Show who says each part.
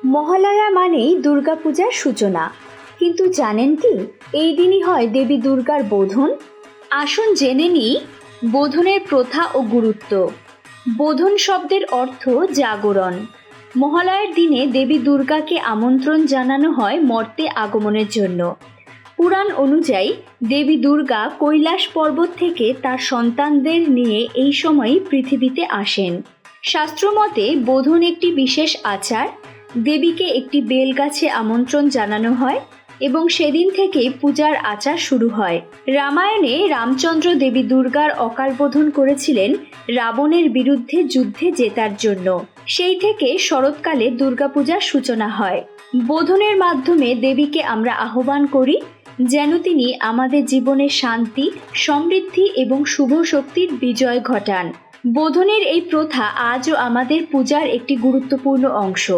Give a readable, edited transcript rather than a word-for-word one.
Speaker 1: মহালয়া মানেই দুর্গাপূজার সূচনা। কিন্তু জানেন কি, এই দিনই হয় দেবী দুর্গার বোধন। আসুন জেনে নিই বোধনের প্রথা ও গুরুত্ব। বোধন শব্দের অর্থ জাগরণ। মহালয়ার দিনে দেবী দুর্গাকে আমন্ত্রণ জানানো হয় মর্তে আগমনের জন্য। পুরাণ অনুযায়ী দেবী দুর্গা কৈলাস পর্বত থেকে তার সন্তানদের নিয়ে এই সময় পৃথিবীতে আসেন। শাস্ত্রমতে বোধন একটি বিশেষ আচার। দেবীকে একটি বেলগাছে আমন্ত্রণ জানানো হয় এবং সেদিন থেকেই পূজার আচার শুরু হয়। রামায়ণে রামচন্দ্র দেবী দুর্গার অকাল বোধন করেছিলেন রাবণের বিরুদ্ধে যুদ্ধে জেতার জন্য। সেই থেকে শরৎকালে দুর্গাপূজার সূচনা হয়। বোধনের মাধ্যমে দেবীকে আমরা আহ্বান করি যেন তিনি আমাদের জীবনে শান্তি, সমৃদ্ধি এবং শুভ শক্তির বিজয় ঘটান। বোধনের এই প্রথা আজও আমাদের পূজার একটি গুরুত্বপূর্ণ অংশ।